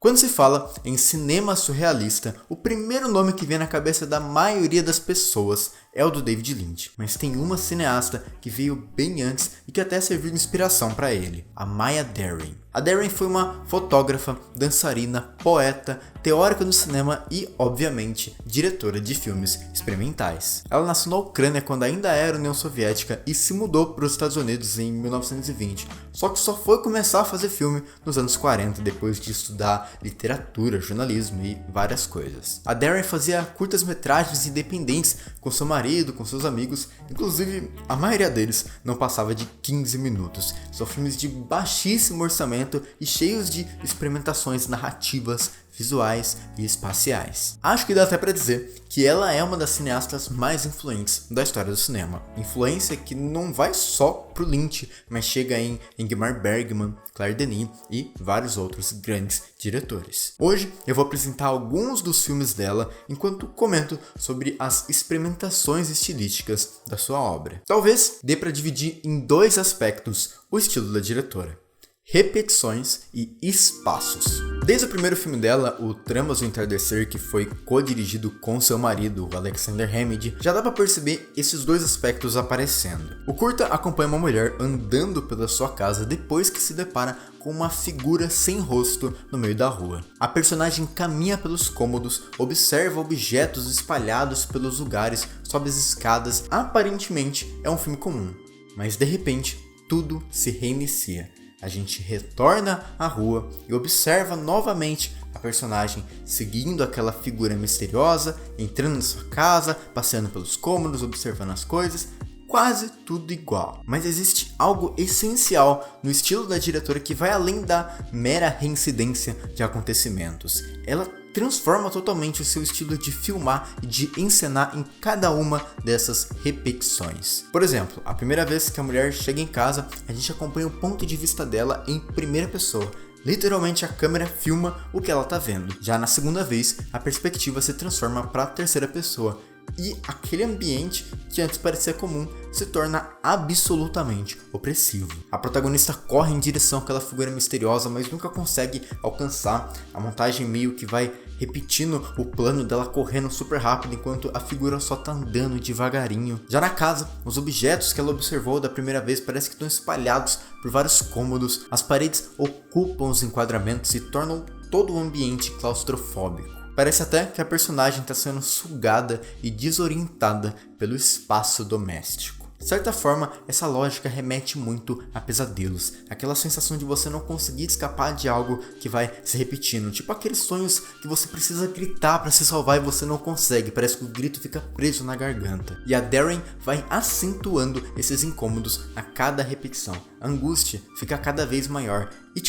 Quando se fala em cinema surrealista, o primeiro nome que vem na cabeça da maioria das pessoas é o do David Lynch, mas tem uma cineasta que veio bem antes e que até serviu de inspiração para ele, a Maya Deren. A Deren foi uma fotógrafa, dançarina, poeta, teórica do cinema e, obviamente, diretora de filmes experimentais. Ela nasceu na Ucrânia quando ainda era União Soviética e se mudou para os Estados Unidos em 1920, só que só foi começar a fazer filme nos anos 40, depois de estudar literatura, jornalismo e várias coisas. A Deren fazia curtas-metragens independentes com seu marido, com seus amigos, inclusive a maioria deles não passava de 15 minutos. São filmes de baixíssimo orçamento e cheios de experimentações narrativas, visuais e espaciais. Acho que dá até pra dizer que ela é uma das cineastas mais influentes da história do cinema. Influência que não vai só pro Lynch, mas chega em Ingmar Bergman, Claire Denis e vários outros grandes diretores. Hoje eu vou apresentar alguns dos filmes dela enquanto comento sobre as experimentações estilísticas da sua obra. Talvez dê pra dividir em dois aspectos o estilo da diretora: repetições e espaços. Desde o primeiro filme dela, o Tramas do Entardecer, que foi co-dirigido com seu marido, o Alexander Hammond, já dá pra perceber esses dois aspectos aparecendo. O curta acompanha uma mulher andando pela sua casa depois que se depara com uma figura sem rosto no meio da rua. A personagem caminha pelos cômodos, observa objetos espalhados pelos lugares, sobe as escadas. Aparentemente é um filme comum, mas de repente tudo se reinicia. A gente retorna à rua e observa novamente a personagem seguindo aquela figura misteriosa, entrando na sua casa, passeando pelos cômodos, observando as coisas, quase tudo igual. Mas existe algo essencial no estilo da diretora que vai além da mera reincidência de acontecimentos. Ela transforma totalmente o seu estilo de filmar e de encenar em cada uma dessas repetições. Por exemplo, a primeira vez que a mulher chega em casa, a gente acompanha o ponto de vista dela em primeira pessoa. Literalmente a câmera filma o que ela está vendo. Já na segunda vez, a perspectiva se transforma para a terceira pessoa. E aquele ambiente que antes parecia comum se torna absolutamente opressivo. A protagonista corre em direção àquela figura misteriosa, mas nunca consegue alcançar. A montagem meio que vai repetindo o plano dela correndo super rápido enquanto a figura só tá andando devagarinho. Já na casa, os objetos que ela observou da primeira vez parece que estão espalhados por vários cômodos. As paredes ocupam os enquadramentos e tornam todo o ambiente claustrofóbico. Parece até que a personagem está sendo sugada e desorientada pelo espaço doméstico. De certa forma, essa lógica remete muito a pesadelos, aquela sensação de você não conseguir escapar de algo que vai se repetindo, tipo aqueles sonhos que você precisa gritar para se salvar e você não consegue, parece que o grito fica preso na garganta. E a Deren vai acentuando esses incômodos a cada repetição. A angústia fica cada vez maior e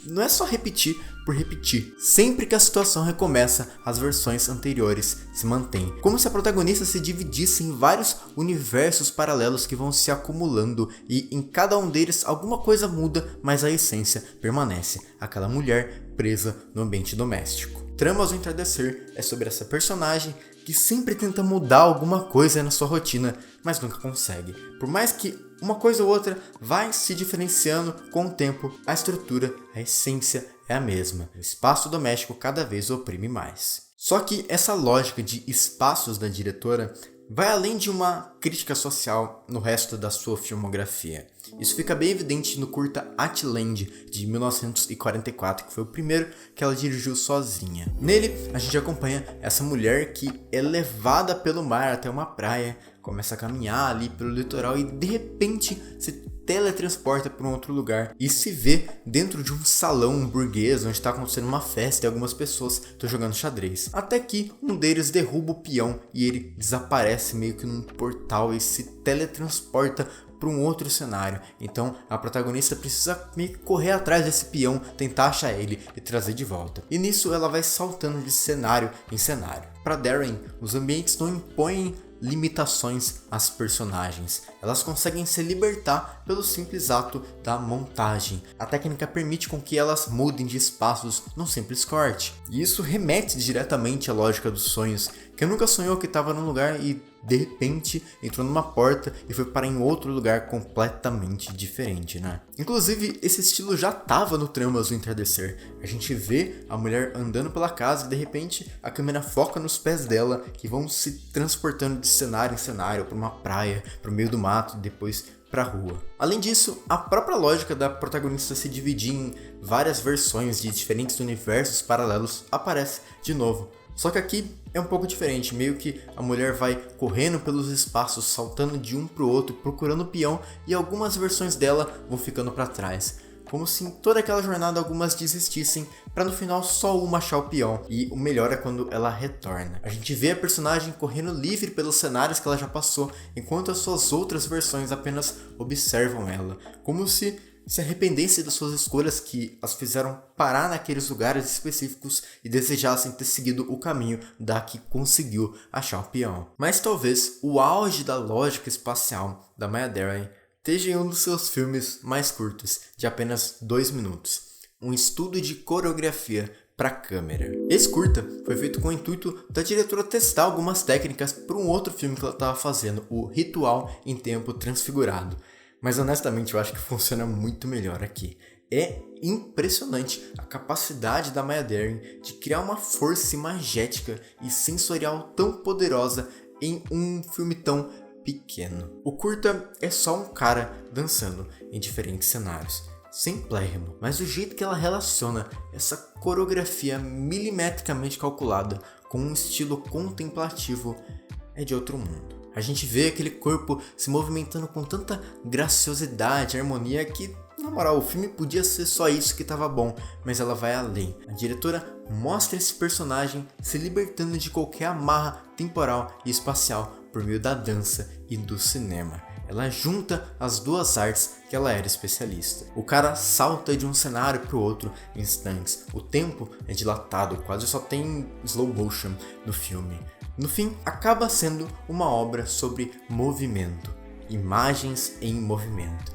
não é só repetir por repetir. Sempre que a situação recomeça, as versões anteriores se mantêm. Como se a protagonista se dividisse em vários universos paralelos que vão se acumulando e em cada um deles alguma coisa muda, mas a essência permanece. Aquela mulher presa no ambiente doméstico. Tramas do Entardecer é sobre essa personagem que sempre tenta mudar alguma coisa na sua rotina, mas nunca consegue. Por mais que uma coisa ou outra vai se diferenciando com o tempo, a estrutura, a essência é a mesma. O espaço doméstico cada vez oprime mais. Só que essa lógica de espaços da diretora vai além de uma crítica social no resto da sua filmografia. Isso fica bem evidente no curta Atland, de 1944, que foi o primeiro que ela dirigiu sozinha. Nele, a gente acompanha essa mulher que é levada pelo mar até uma praia, começa a caminhar ali pelo litoral e de repente se teletransporta para um outro lugar e se vê dentro de um salão burguês onde está acontecendo uma festa e algumas pessoas estão jogando xadrez. Até que um deles derruba o peão e ele desaparece meio que num portal e se teletransporta para um outro cenário. Então a protagonista precisa meio que correr atrás desse peão, tentar achar ele e trazer de volta. E nisso ela vai saltando de cenário em cenário. Para Deren, os ambientes não impõem limitações às personagens. Elas conseguem se libertar pelo simples ato da montagem. A técnica permite com que elas mudem de espaços num simples corte. E isso remete diretamente à lógica dos sonhos. Quem nunca sonhou que estava num lugar e de repente entrou numa porta e foi parar em outro lugar completamente diferente, né? Inclusive, esse estilo já tava no Traumas do Entardecer. A gente vê a mulher andando pela casa e de repente a câmera foca nos pés dela, que vão se transportando de cenário em cenário para uma praia, para o meio do mato e depois para a rua. Além disso, a própria lógica da protagonista se dividir em várias versões de diferentes universos paralelos aparece de novo. Só que aqui é um pouco diferente, meio que a mulher vai correndo pelos espaços, saltando de um pro outro, procurando o peão, e algumas versões dela vão ficando para trás. Como se em toda aquela jornada algumas desistissem, para no final só uma achar o peão. E o melhor é quando ela retorna. A gente vê a personagem correndo livre pelos cenários que ela já passou, enquanto as suas outras versões apenas observam ela. Como se arrependessem das suas escolhas que as fizeram parar naqueles lugares específicos e desejassem ter seguido o caminho da que conseguiu achar o peão. Mas talvez o auge da lógica espacial da Maya Deren esteja em um dos seus filmes mais curtos, de apenas 2 minutos. Um estudo de coreografia para câmera. Esse curta foi feito com o intuito da diretora testar algumas técnicas para um outro filme que ela estava fazendo, o Ritual em Tempo Transfigurado. Mas honestamente eu acho que funciona muito melhor aqui. É impressionante a capacidade da Maya Deren de criar uma força imagética e sensorial tão poderosa em um filme tão pequeno. O curta é só um cara dançando em diferentes cenários, sem plérrimo, mas o jeito que ela relaciona essa coreografia milimetricamente calculada com um estilo contemplativo é de outro mundo. A gente vê aquele corpo se movimentando com tanta graciosidade e harmonia que, na moral, o filme podia ser só isso que tava bom, mas ela vai além. A diretora mostra esse personagem se libertando de qualquer amarra temporal e espacial por meio da dança e do cinema. Ela junta as duas artes que ela era especialista. O cara salta de um cenário para o outro em instantes. O tempo é dilatado, quase só tem slow motion no filme. No fim, acaba sendo uma obra sobre movimento, imagens em movimento.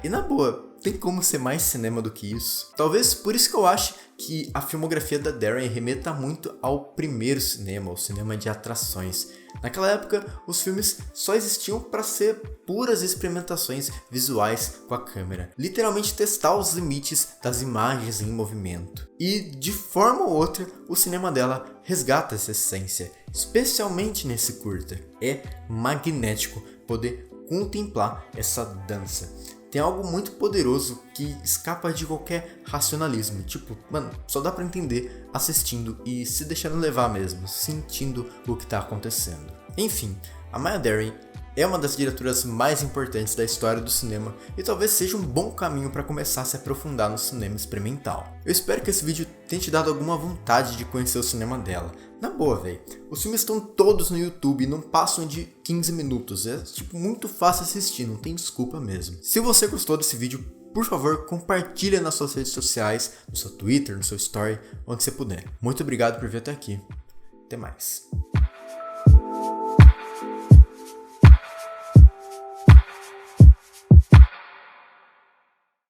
E na boa, tem como ser mais cinema do que isso? Talvez por isso que eu acho que a filmografia da Deren remeta muito ao primeiro cinema, o cinema de atrações. Naquela época, os filmes só existiam para ser puras experimentações visuais com a câmera. Literalmente testar os limites das imagens em movimento. E, de forma ou outra, o cinema dela resgata essa essência, especialmente nesse curta. É magnético poder contemplar essa dança. Tem algo muito poderoso que escapa de qualquer racionalismo. Tipo, mano, só dá pra entender assistindo e se deixando levar mesmo, sentindo o que tá acontecendo. Enfim, a Maya Deren é uma das diretoras mais importantes da história do cinema e talvez seja um bom caminho para começar a se aprofundar no cinema experimental. Eu espero que esse vídeo tenha te dado alguma vontade de conhecer o cinema dela. Na boa, véi, os filmes estão todos no YouTube e não passam de 15 minutos, é tipo muito fácil assistir, não tem desculpa mesmo. Se você gostou desse vídeo, por favor, compartilha nas suas redes sociais, no seu Twitter, no seu Story, onde você puder. Muito obrigado por vir até aqui. Até mais.